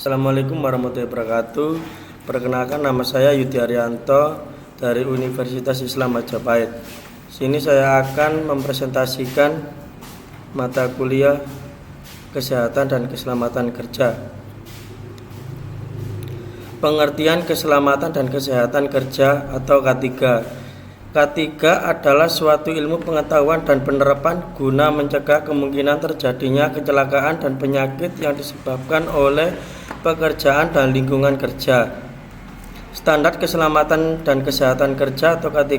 Assalamualaikum warahmatullahi wabarakatuh. Perkenalkan, nama saya Yudi Arianto dari Universitas Islam Majapahit. Sini saya akan mempresentasikan mata kuliah Kesehatan dan Keselamatan Kerja. Pengertian keselamatan dan kesehatan kerja atau K3. K3 adalah suatu ilmu pengetahuan dan penerapan guna mencegah kemungkinan terjadinya kecelakaan dan penyakit yang disebabkan oleh pekerjaan dan lingkungan kerja. Standar Keselamatan dan Kesehatan Kerja atau K3.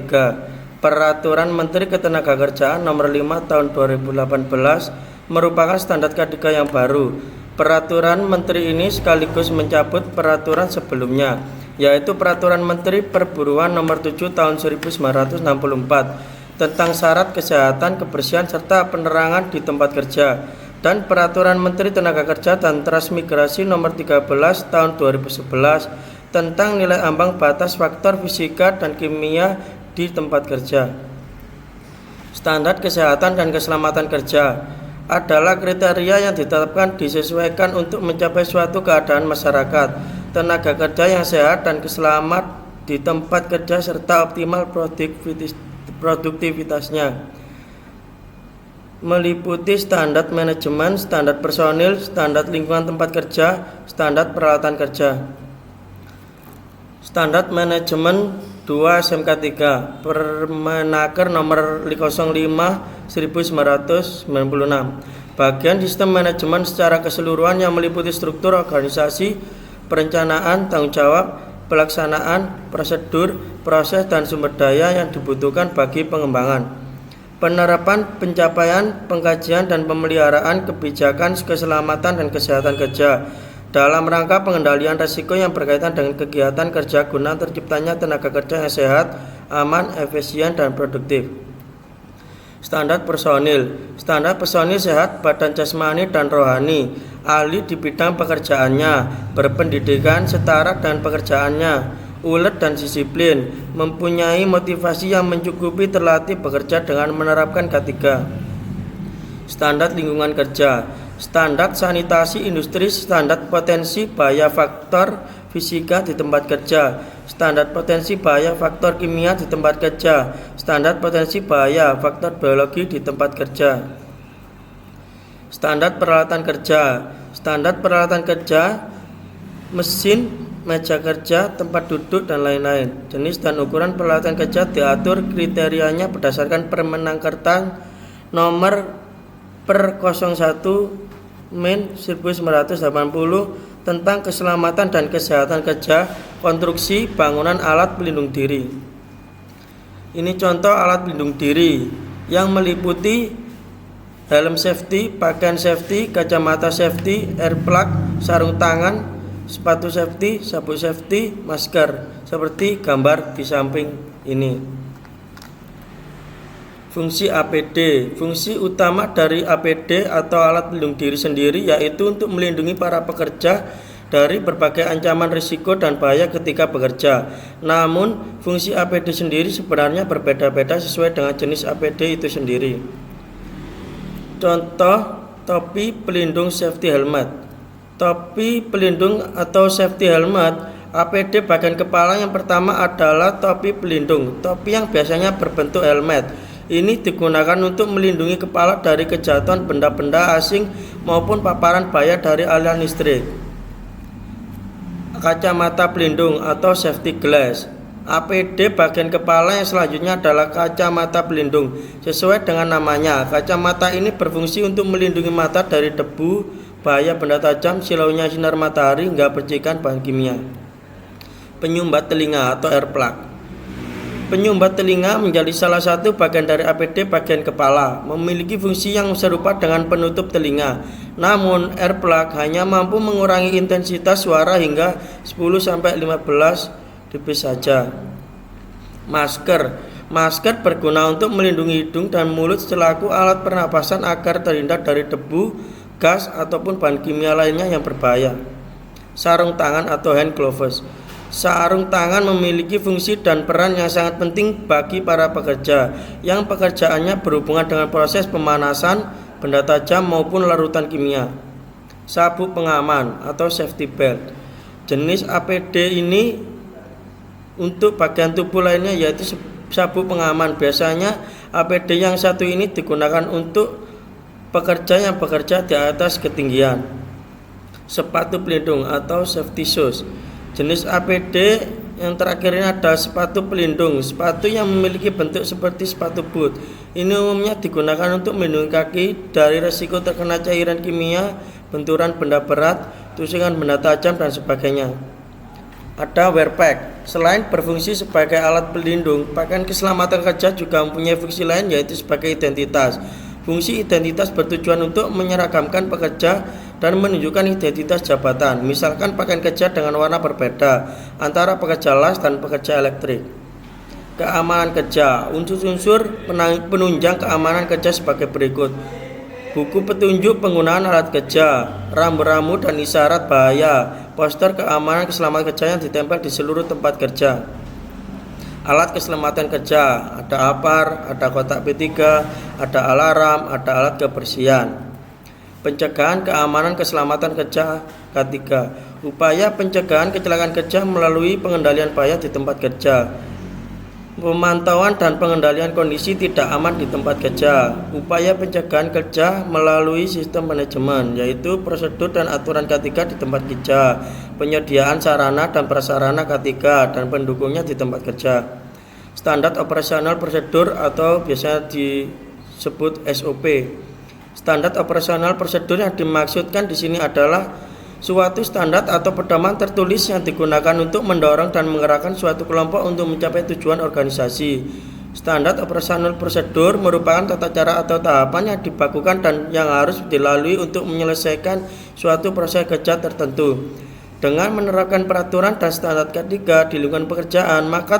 Peraturan Menteri Ketenagakerjaan Nomor 5 Tahun 2018 merupakan standar K3 yang baru. Peraturan Menteri ini sekaligus mencabut peraturan sebelumnya, yaitu Peraturan Menteri Perburuan Nomor 7 Tahun 1964 tentang syarat kesehatan, kebersihan, serta penerangan di tempat kerja, dan Peraturan Menteri Tenagakerja dan Transmigrasi Nomor 13 Tahun 2011 tentang nilai ambang batas faktor fisika dan kimia di tempat kerja. Standar kesehatan dan keselamatan kerja adalah kriteria yang ditetapkan disesuaikan untuk mencapai suatu keadaan masyarakat, tenaga kerja yang sehat dan selamat di tempat kerja serta optimal produktivitasnya. Meliputi standar manajemen, standar personil, standar lingkungan tempat kerja, standar peralatan kerja. Standar manajemen 2 SMK 3 Permenaker Nomor 05/1996. Bagian sistem manajemen secara keseluruhan yang meliputi struktur organisasi, perencanaan, tanggung jawab, pelaksanaan, prosedur, proses, dan sumber daya yang dibutuhkan bagi pengembangan, penerapan, pencapaian, pengkajian, dan pemeliharaan kebijakan keselamatan dan kesehatan kerja dalam rangka pengendalian risiko yang berkaitan dengan kegiatan kerja guna terciptanya tenaga kerja yang sehat, aman, efisien, dan produktif. Standar personil. Standar personil sehat badan jasmani dan rohani, ahli di bidang pekerjaannya, berpendidikan setara dengan pekerjaannya, ulet dan disiplin, mempunyai motivasi yang mencukupi, terlatih bekerja dengan menerapkan K3. Standar lingkungan kerja. Standar sanitasi industri, standar potensi bahaya faktor fisika di tempat kerja, standar potensi bahaya faktor kimia di tempat kerja, standar potensi bahaya faktor biologi di tempat kerja. Standar peralatan kerja. Standar peralatan kerja, mesin, meja kerja, tempat duduk, dan lain-lain. Jenis dan ukuran peralatan kerja diatur kriterianya berdasarkan Permenangkertan Nomor per 01 Min 1980 tentang keselamatan dan kesehatan kerja, konstruksi, bangunan, alat pelindung diri. Ini contoh alat pelindung diri yang meliputi helm safety, pakaian safety, kacamata safety, air plug, sarung tangan, sepatu safety, sabuk safety, masker, seperti gambar di samping ini. Fungsi APD. Fungsi utama dari APD atau alat pelindung diri sendiri yaitu untuk melindungi para pekerja dari berbagai ancaman risiko dan bahaya ketika bekerja. Namun, fungsi APD sendiri sebenarnya berbeda-beda sesuai dengan jenis APD itu sendiri. Contoh, topi pelindung safety helmet. Topi pelindung atau safety helmet APD bagian kepala yang pertama adalah topi pelindung. Topi yang biasanya berbentuk helmet ini digunakan untuk melindungi kepala dari kejatuhan benda-benda asing maupun paparan bahaya dari aliran listrik. Kacamata pelindung atau safety glass. APD bagian kepala yang selanjutnya adalah kacamata pelindung. Sesuai dengan namanya, kacamata ini berfungsi untuk melindungi mata dari debu, bahaya benda tajam, silaunya sinar matahari, hingga percikan bahan kimia. Penyumbat telinga atau ear plug. Penyumbat telinga menjadi salah satu bagian dari APD bagian kepala, memiliki fungsi yang serupa dengan penutup telinga. Namun, air plug hanya mampu mengurangi intensitas suara hingga 10-15 dB saja. Masker. Masker berguna untuk melindungi hidung dan mulut selaku alat pernapasan agar terhindar dari debu, gas, ataupun bahan kimia lainnya yang berbahaya. Sarung tangan atau hand gloves. Sarung tangan memiliki fungsi dan peran yang sangat penting bagi para pekerja yang pekerjaannya berhubungan dengan proses pemanasan, benda tajam maupun larutan kimia. sabuk pengaman atau safety belt. Jenis APD ini untuk bagian tubuh lainnya yaitu sabuk pengaman. Biasanya APD yang satu ini digunakan untuk pekerja yang bekerja di atas ketinggian. Sepatu pelindung atau safety shoes. Jenis APD yang terakhir ini ada sepatu pelindung. Sepatu yang memiliki bentuk seperti sepatu boot. Ini umumnya digunakan untuk melindungi kaki dari risiko terkena cairan kimia, benturan benda berat, tusukan benda tajam dan sebagainya. Ada wear pack. Selain berfungsi sebagai alat pelindung, pakaian keselamatan kerja juga mempunyai fungsi lain yaitu sebagai identitas. Fungsi identitas bertujuan untuk menyeragamkan pekerja dan menunjukkan identitas jabatan. Misalkan pakaian kerja dengan warna berbeda antara pekerja las dan pekerja elektrik. Keamanan kerja. Unsur-unsur penunjang keamanan kerja sebagai berikut: buku petunjuk penggunaan alat kerja, rambu-rambu dan isyarat bahaya, poster keamanan keselamatan kerja yang ditempel di seluruh tempat kerja. Alat keselamatan kerja, ada APAR, ada kotak P3, ada alarm, ada alat kebersihan. Pencegahan keamanan keselamatan kerja K3. Upaya pencegahan kecelakaan kerja melalui pengendalian bahaya di tempat kerja. Pemantauan dan pengendalian kondisi tidak aman di tempat kerja. Upaya pencegahan kerja melalui sistem manajemen, yaitu prosedur dan aturan K3 di tempat kerja, penyediaan sarana dan prasarana K3 dan pendukungnya di tempat kerja. Standar operasional prosedur atau biasa disebut SOP. Standar operasional prosedur yang dimaksudkan di sini adalah suatu standar atau pedoman tertulis yang digunakan untuk mendorong dan menggerakkan suatu kelompok untuk mencapai tujuan organisasi. Standar operasional prosedur merupakan tata cara atau tahapan yang dibakukan dan yang harus dilalui untuk menyelesaikan suatu proses kerja tertentu. Dengan menerapkan peraturan dan standar K3 di lingkungan pekerjaan, maka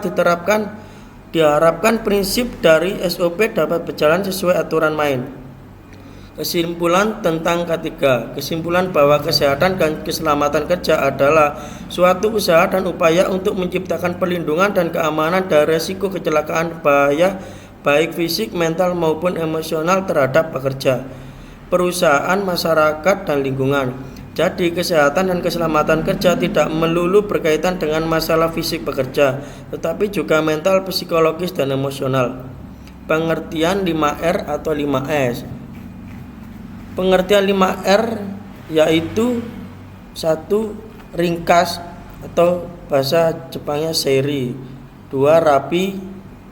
diharapkan prinsip dari SOP dapat berjalan sesuai aturan main. Kesimpulan tentang K3. Kesimpulan bahwa kesehatan dan keselamatan kerja adalah suatu usaha dan upaya untuk menciptakan perlindungan dan keamanan dari risiko kecelakaan bahaya baik fisik, mental maupun emosional terhadap pekerja, perusahaan, masyarakat, dan lingkungan. Jadi kesehatan dan keselamatan kerja tidak melulu berkaitan dengan masalah fisik pekerja, tetapi juga mental, psikologis, dan emosional. Pengertian 5R atau 5S. Pengertian 5R yaitu 1. Ringkas atau bahasa Jepangnya seiri. 2. Rapi,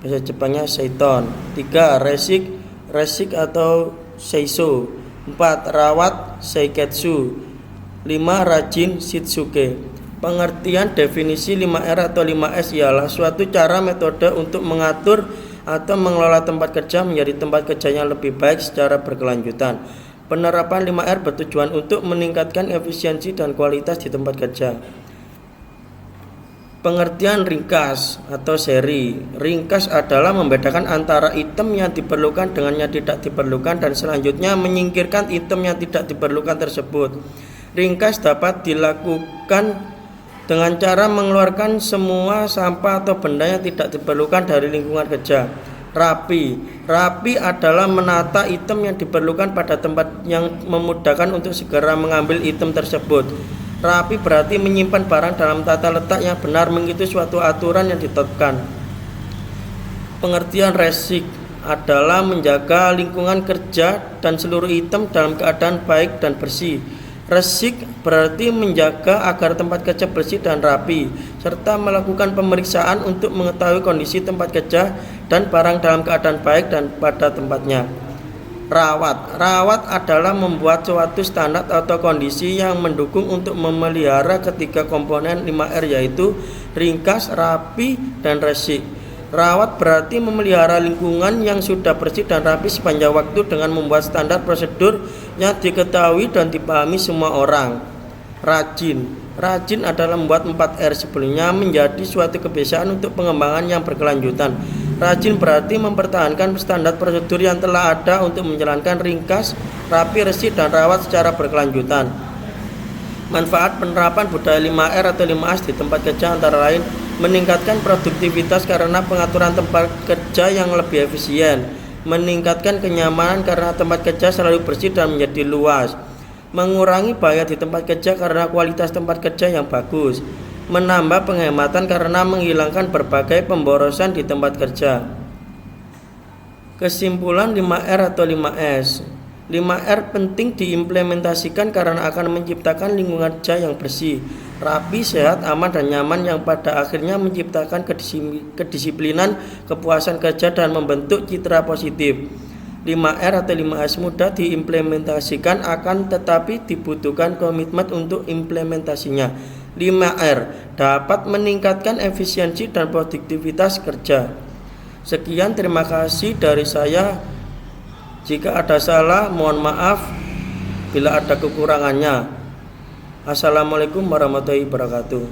bahasa Jepangnya seiton. 3. Resik atau seiso. 4. Rawat, seiketsu. 5. Rajin, shitsuke. Pengertian definisi 5R atau 5S ialah suatu cara metode untuk mengatur atau mengelola tempat kerja menjadi tempat kerja yang lebih baik secara berkelanjutan. Penerapan 5R bertujuan untuk meningkatkan efisiensi dan kualitas di tempat kerja. Pengertian ringkas atau seri. Ringkas adalah membedakan antara item yang diperlukan dengan yang tidak diperlukan dan selanjutnya menyingkirkan item yang tidak diperlukan tersebut. Ringkas dapat dilakukan dengan cara mengeluarkan semua sampah atau benda yang tidak diperlukan dari lingkungan kerja. Rapi adalah menata item yang diperlukan pada tempat yang memudahkan untuk segera mengambil item tersebut. Rapi berarti menyimpan barang dalam tata letak yang benar mengikuti suatu aturan yang ditetapkan. Pengertian resik adalah menjaga lingkungan kerja dan seluruh item dalam keadaan baik dan bersih. Resik berarti menjaga agar tempat kerja bersih dan rapi, serta melakukan pemeriksaan untuk mengetahui kondisi tempat kerja dan barang dalam keadaan baik dan pada tempatnya. Rawat adalah membuat suatu standar atau kondisi yang mendukung untuk memelihara ketiga komponen 5R yaitu ringkas, rapi, dan resik. Rawat berarti memelihara lingkungan yang sudah bersih dan rapi sepanjang waktu dengan membuat standar prosedur yang diketahui dan dipahami semua orang. Rajin adalah membuat 4R sebelumnya menjadi suatu kebiasaan untuk pengembangan yang berkelanjutan. Rajin berarti mempertahankan standar prosedur yang telah ada untuk menjalankan ringkas, rapi, resik, dan rawat secara berkelanjutan. Manfaat penerapan budaya 5R atau 5S di tempat kerja antara lain meningkatkan produktivitas karena pengaturan tempat kerja yang lebih efisien, meningkatkan kenyamanan karena tempat kerja selalu bersih dan menjadi luas, mengurangi bahaya di tempat kerja karena kualitas tempat kerja yang bagus, menambah penghematan karena menghilangkan berbagai pemborosan di tempat kerja. Kesimpulan 5R atau 5S. 5R penting diimplementasikan karena akan menciptakan lingkungan kerja yang bersih, rapi, sehat, aman, dan nyaman yang pada akhirnya menciptakan kedisiplinan, kepuasan kerja, dan membentuk citra positif. 5R atau 5S mudah diimplementasikan akan tetapi dibutuhkan komitmen untuk implementasinya. 5R dapat meningkatkan efisiensi dan produktivitas kerja. Sekian, terima kasih dari saya. Jika ada salah, mohon maaf bila ada kekurangannya. Assalamualaikum warahmatullahi wabarakatuh.